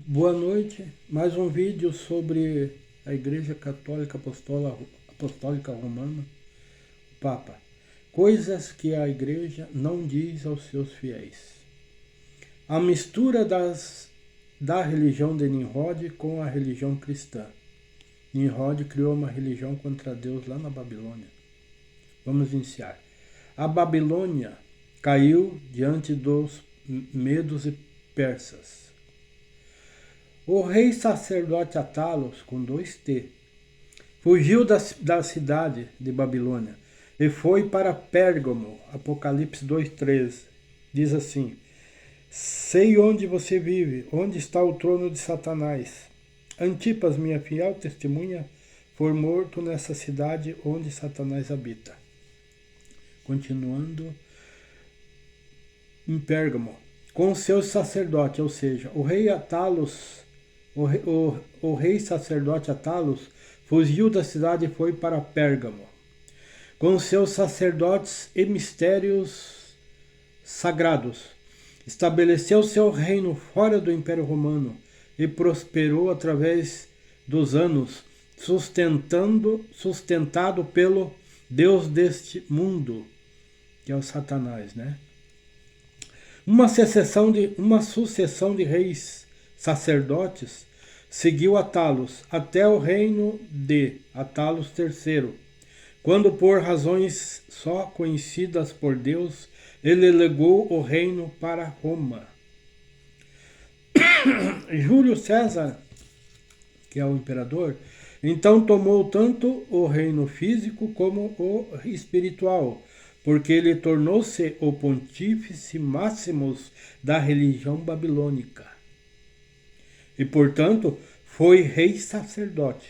Boa noite, mais um vídeo sobre a Igreja Católica Apostólica Romana, o Papa. Coisas que a Igreja não diz aos seus fiéis. A mistura da religião de Nimrod com a religião cristã. Nimrod criou uma religião contra Deus lá na Babilônia. Vamos iniciar. A Babilônia caiu diante dos medos e persas. O rei sacerdote Atalos, com 2T, fugiu da cidade de Babilônia e foi para Pérgamo, Apocalipse 2,13. Diz assim: sei onde você vive, onde está o trono de Satanás. Antipas, minha fiel testemunha, foi morto nessa cidade onde Satanás habita. Continuando em Pérgamo, com seus sacerdotes, ou seja, o rei Atalos. O rei sacerdote Atalos fugiu da cidade e foi para Pérgamo, com seus sacerdotes e mistérios sagrados. Estabeleceu seu reino fora do Império Romano e prosperou através dos anos, sustentado pelo Deus deste mundo, que é o Satanás, né? Uma sucessão de reis sacerdotes seguiu Atalos até o reino de Atalos III, quando por razões só conhecidas por Deus, ele legou o reino para Roma. Júlio César, que é o imperador, então tomou tanto o reino físico como o espiritual, porque ele tornou-se o pontífice máximos da religião babilônica. E, portanto, foi rei sacerdote.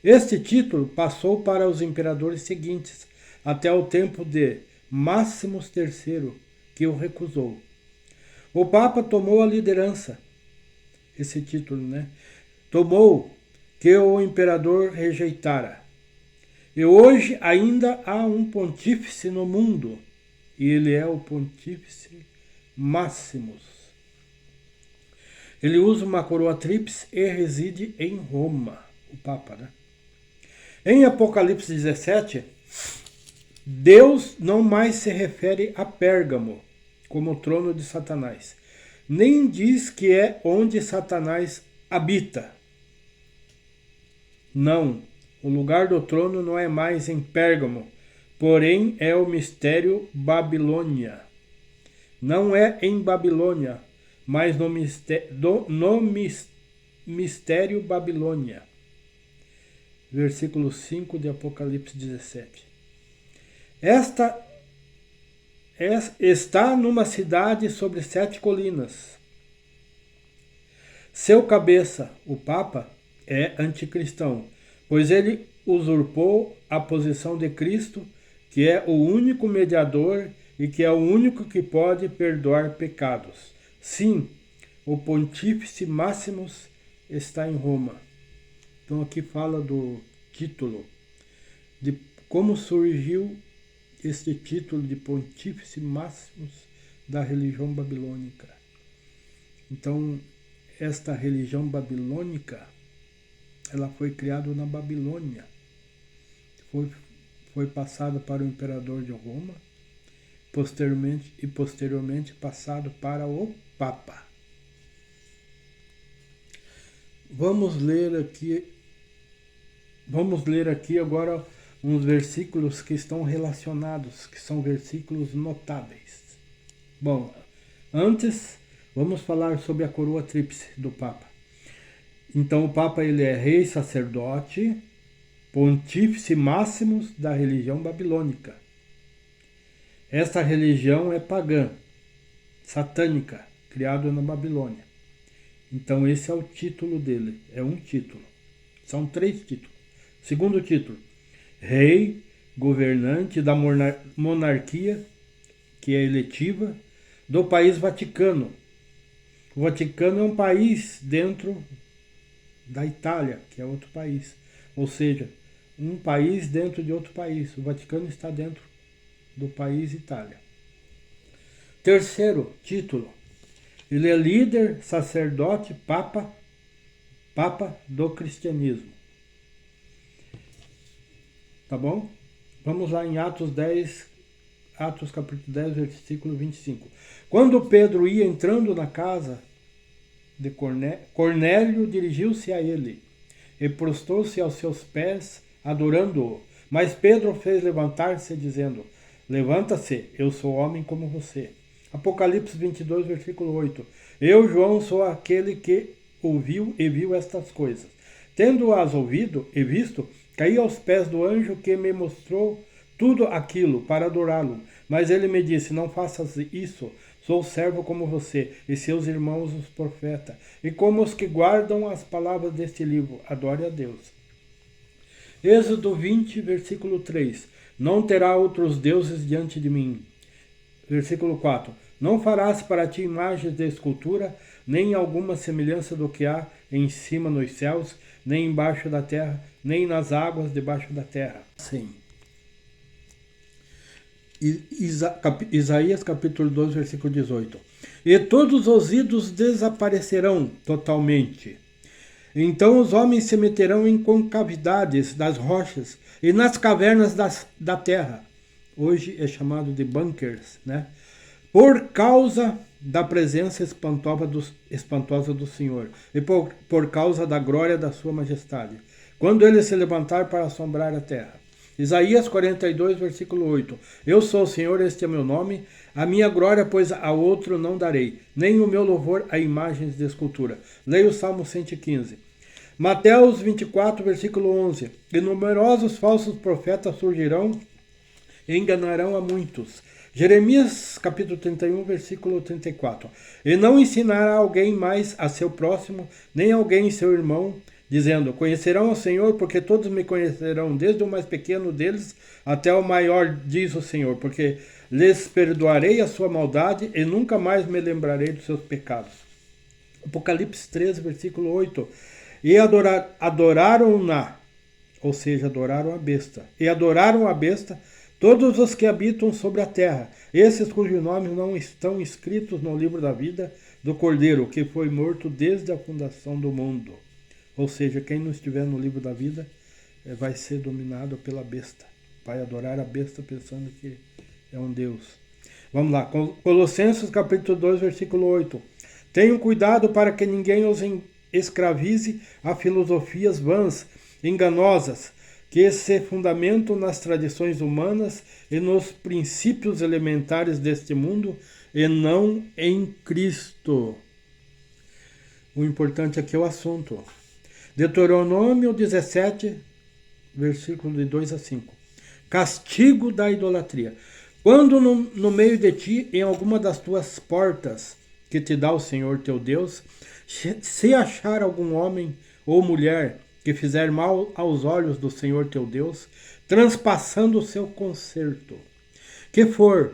Este título passou para os imperadores seguintes, até o tempo de Máximos III, que o recusou. O Papa tomou a liderança, esse título, né? Tomou que o imperador rejeitara. E hoje ainda há um pontífice no mundo, e ele é o pontífice Máximos. Ele usa uma coroa tríplice e reside em Roma, o Papa, né? Em Apocalipse 17, Deus não mais se refere a Pérgamo como o trono de Satanás, nem diz que é onde Satanás habita. Não, o lugar do trono não é mais em Pérgamo, porém é o mistério Babilônia. Não é em Babilônia, mas no mistério Babilônia. Versículo 5 de Apocalipse 17. Esta está numa cidade sobre 7 colinas. Seu cabeça, o Papa, é anticristão, pois ele usurpou a posição de Cristo, que é o único mediador e que é o único que pode perdoar pecados. Sim, o Pontífice Máximos está em Roma. Então aqui fala do título, de como surgiu este título de Pontífice Máximos da religião babilônica. Então, esta religião babilônica, ela foi criada na Babilônia. Foi passada para o imperador de Roma, posteriormente passado para o Papa. Vamos ler aqui agora uns versículos que estão relacionados, que são versículos notáveis. Bom, antes vamos falar sobre a coroa tríplice do Papa. Então o Papa ele é rei, sacerdote, pontífice máximos da religião babilônica. Essa religião é pagã, satânica, criada na Babilônia. Então esse é o título dele, é um título. São 3 títulos. Segundo título, rei, governante da monarquia, que é eletiva, do país Vaticano. O Vaticano é um país dentro da Itália, que é outro país. Ou seja, um país dentro de outro país. O Vaticano está dentro do país Itália. Terceiro título, Ele é líder, sacerdote, papa do cristianismo. Tá bom? Vamos lá em Atos capítulo 10, versículo 25. Quando Pedro ia entrando na casa de Cornélio, dirigiu-se a ele e prostrou-se aos seus pés, adorando-o. Mas Pedro fez levantar-se, dizendo: levanta-se, eu sou homem como você. Apocalipse 22, versículo 8. Eu, João, sou aquele que ouviu e viu estas coisas. Tendo-as ouvido e visto, caí aos pés do anjo que me mostrou tudo aquilo para adorá-lo. Mas ele me disse: não faças isso, sou servo como você e seus irmãos os profetas, e como os que guardam as palavras deste livro. Adore a Deus. Êxodo 20, versículo 3. Não terá outros deuses diante de mim. Versículo 4. Não farás para ti imagens de escultura, nem alguma semelhança do que há em cima nos céus, nem embaixo da terra, nem nas águas debaixo da terra. Sim. Isaías capítulo 12, versículo 18. E todos os ídolos desaparecerão totalmente. Então os homens se meterão em concavidades das rochas e nas cavernas da terra. Hoje é chamado de bunkers, né? Por causa da presença espantosa do Senhor e por causa da glória da sua majestade, quando ele se levantar para assombrar a terra. Isaías 42, versículo 8. Eu sou o Senhor, este é meu nome, a minha glória, pois a outro não darei, nem o meu louvor a imagens de escultura. Leia o Salmo 115. Mateus 24, versículo 11. E numerosos falsos profetas surgirão e enganarão a muitos. Jeremias capítulo 31, versículo 34. E não ensinará alguém mais a seu próximo, nem alguém seu irmão, dizendo: conhecerão o Senhor, porque todos me conhecerão, desde o mais pequeno deles até o maior, diz o Senhor, porque lhes perdoarei a sua maldade e nunca mais me lembrarei dos seus pecados. Apocalipse 13, versículo 8. E adoraram-na, ou seja, adoraram a besta. E adoraram a besta todos os que habitam sobre a terra, esses cujos nomes não estão escritos no livro da vida do Cordeiro, que foi morto desde a fundação do mundo. Ou seja, quem não estiver no livro da vida vai ser dominado pela besta. Vai adorar a besta pensando que é um Deus. Vamos lá, Colossenses capítulo 2, versículo 8. Tenham cuidado para que ninguém os escravize a filosofias vãs, enganosas, que se fundamentam nas tradições humanas e nos princípios elementares deste mundo, e não em Cristo. O importante aqui é o assunto. Deuteronômio 17, versículo de 2 a 5. Castigo da idolatria. Quando no meio de ti, em alguma das tuas portas que te dá o Senhor teu Deus, se achar algum homem ou mulher que fizer mal aos olhos do Senhor teu Deus, transpassando o seu concerto, que for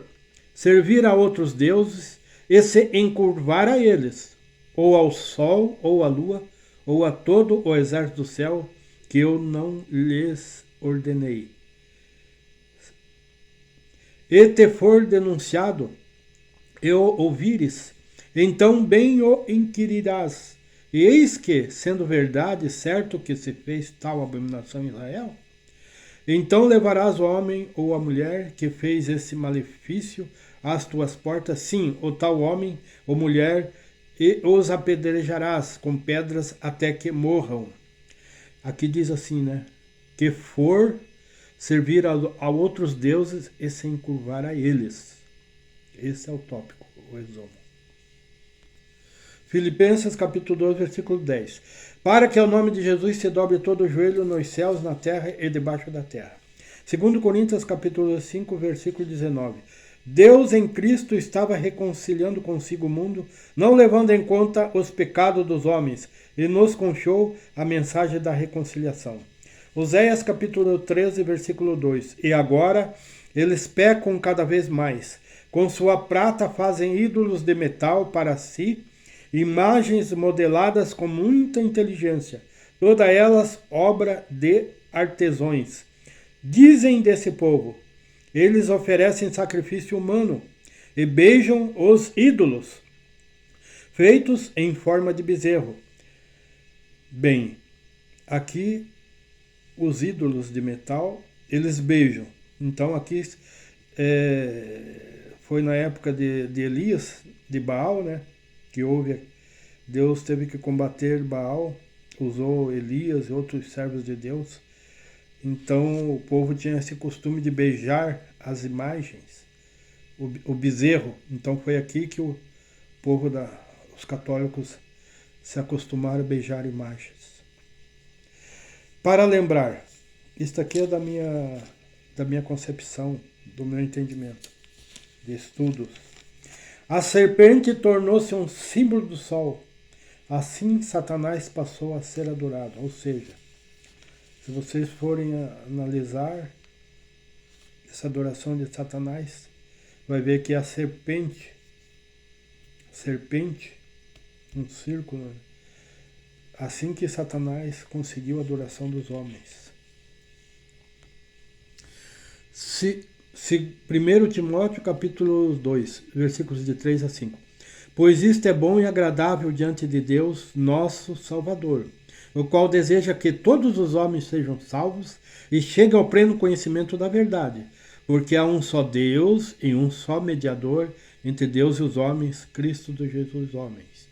servir a outros deuses e se encurvar a eles, ou ao sol, ou à lua, ou a todo o exército do céu, que eu não lhes ordenei. E te for denunciado, e o ouvires, então bem o inquirirás. E eis que, sendo verdade, certo que se fez tal abominação em Israel, então levarás o homem ou a mulher que fez esse malefício às tuas portas, sim, o tal homem ou mulher, e os apedrejarás com pedras até que morram. Aqui diz assim, né? Que for servir a outros deuses e se encurvar a eles. Esse é o tópico, o resumo. Filipenses capítulo 2, versículo 10. Para que ao nome de Jesus se dobre todo o joelho nos céus, na terra e debaixo da terra. 2 Coríntios capítulo 5, versículo 19. Deus em Cristo estava reconciliando consigo o mundo, não levando em conta os pecados dos homens, e nos confiou a mensagem da reconciliação. Oséias capítulo 13, versículo 2. E agora eles pecam cada vez mais. Com sua prata fazem ídolos de metal para si, imagens modeladas com muita inteligência, todas elas obra de artesãos. Dizem desse povo: eles oferecem sacrifício humano e beijam os ídolos. feitos em forma de bezerro. Bem, aqui os ídolos de metal, eles beijam. Então aqui foi na época de Elias, de Baal, né? Que houve, Deus teve que combater Baal, usou Elias e outros servos de Deus. Então o povo tinha esse costume de beijar as imagens, o bezerro. Então foi aqui que o povo, os católicos, se acostumaram a beijar imagens. Para lembrar, isto aqui é da minha concepção, do meu entendimento, de estudos. A serpente tornou-se um símbolo do sol. Assim Satanás passou a ser adorado. Ou seja, se vocês forem analisar essa adoração de Satanás, vai ver que a serpente, um círculo, né? Assim que Satanás conseguiu a adoração dos homens. Se 1 Timóteo capítulo 2, versículos de 3 a 5. Pois isto é bom e agradável diante de Deus, nosso Salvador, o qual deseja que todos os homens sejam salvos e cheguem ao pleno conhecimento da verdade, porque há um só Deus e um só mediador entre Deus e os homens, Cristo Jesus homens.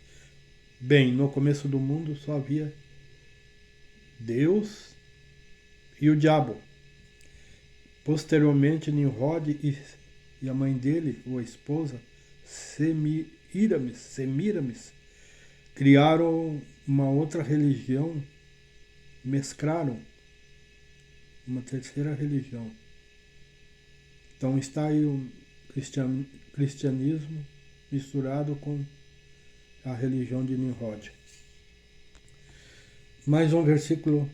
Bem, no começo do mundo só havia Deus e o diabo. Posteriormente, Nimrod e a mãe dele, ou a esposa, Semiramis, criaram uma outra religião, mesclaram uma terceira religião. Então está aí o cristianismo misturado com a religião de Nimrod. Mais um versículo.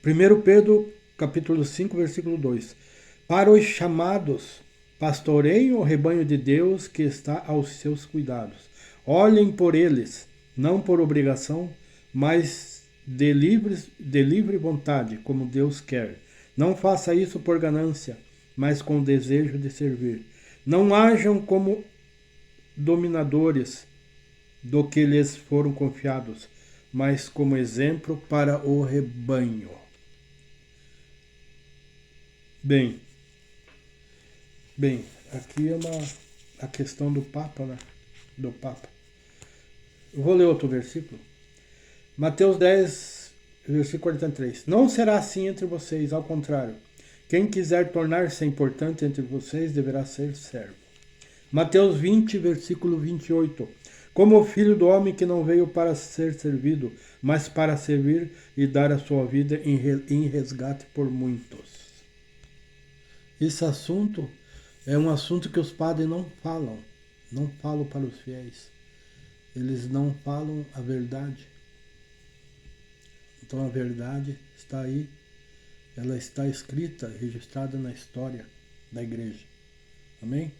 1 Pedro, capítulo 5, versículo 2. Para os chamados, pastoreiem o rebanho de Deus que está aos seus cuidados. Olhem por eles, não por obrigação, mas de livre vontade, como Deus quer. Não faça isso por ganância, mas com o desejo de servir. Não hajam como dominadores do que lhes foram confiados, mas como exemplo para o rebanho. Bem, aqui é a questão do Papa, né? Do Papa. Eu vou ler outro versículo. Mateus 10, versículo 43. Não será assim entre vocês, ao contrário. Quem quiser tornar-se importante entre vocês deverá ser servo. Mateus 20, versículo 28. Como o Filho do Homem que não veio para ser servido, mas para servir e dar a sua vida em resgate por muitos. Esse assunto é um assunto que os padres não falam para os fiéis. Eles não falam a verdade. Então a verdade está aí, ela está escrita, registrada na história da igreja. Amém?